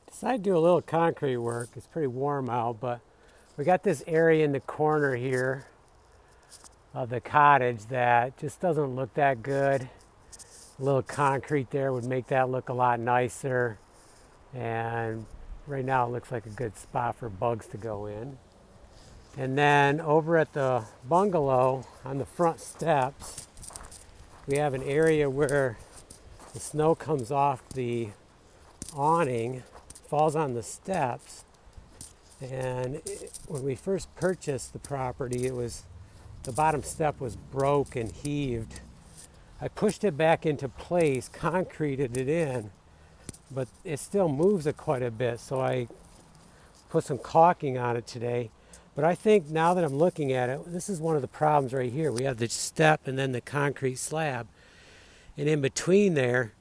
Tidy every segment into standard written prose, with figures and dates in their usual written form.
Decided to do a little concrete work. It's pretty warm out, but we got this area in the corner here of the cottage that just doesn't look that good. A little concrete there would make that look a lot nicer. And right now it looks like a good spot for bugs to go in. And then over at the bungalow on the front steps, we have an area where the snow comes off the awning, falls on the steps. And when we first purchased the property, the bottom step was broke and heaved. I pushed it back into place, concreted it in, but it still moves it quite a bit, so I put some caulking on it today. But I think now that I'm looking at it, this is one of the problems right here. We have the step and then the concrete slab. And in between there,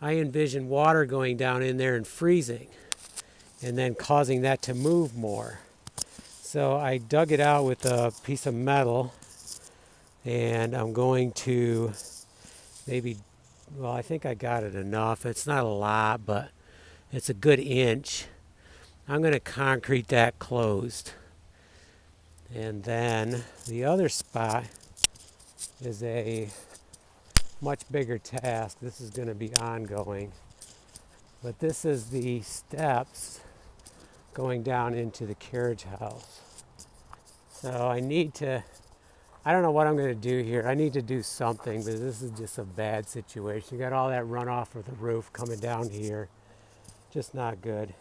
I envision water going down in there and freezing, and then causing that to move more. So I dug it out with a piece of metal, and I'm going to I think I got it enough. It's not a lot, but it's a good inch. I'm going to concrete that closed. And then the other spot is a much bigger task. This is going to be ongoing. But this is the steps going down into the carriage house. So I don't know what I'm going to do here. I need to do something, but this is just a bad situation. You got all that runoff of the roof coming down here. Just not good.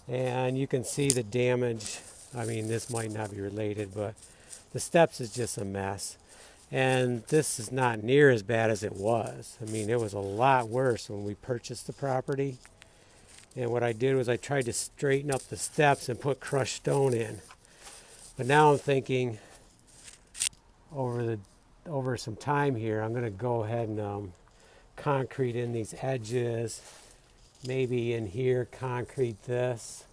And you can see the damage. I mean, this might not be related, but the steps is just a mess. And this is not near as bad as it was. I mean, it was a lot worse when we purchased the property. And what I did was I tried to straighten up the steps and put crushed stone in. But now I'm thinking, over some time here, I'm going to go ahead and concrete in these edges. Maybe in here, concrete this.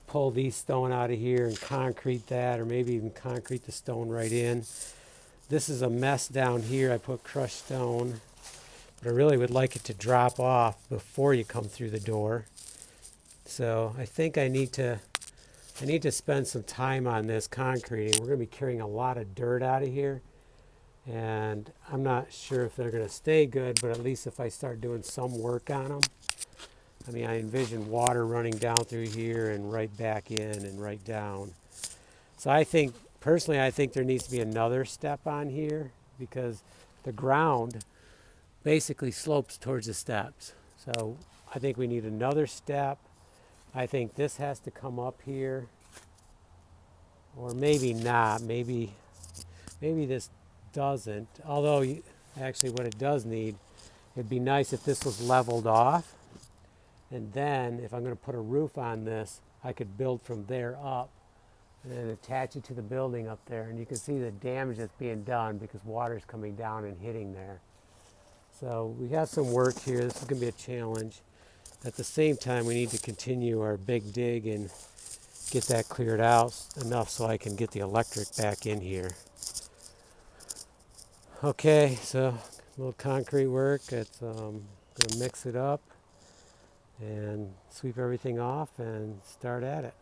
Pull these stone out of here and concrete that, or maybe even concrete the stone right in. This is a mess down here. I put crushed stone, but I really would like it to drop off before you come through the door. So I think I need to spend some time on this concreting. We're going to be carrying a lot of dirt out of here, and I'm not sure if they're going to stay good, but at least if I start doing some work on them. I mean, I envision water running down through here and right back in and right down. So personally, I think there needs to be another step on here, because the ground basically slopes towards the steps. So I think we need another step. I think this has to come up here, or maybe not. Maybe this doesn't. Although, actually what it does need, it'd be nice if this was leveled off. And then if I'm going to put a roof on this, I could build from there up and then attach it to the building up there. And you can see the damage that's being done because water's coming down and hitting there. So we have some work here. This is going to be a challenge. At the same time, we need to continue our big dig and get that cleared out enough so I can get the electric back in here. Okay, so a little concrete work. It's going to mix it up and sweep everything off and start at it.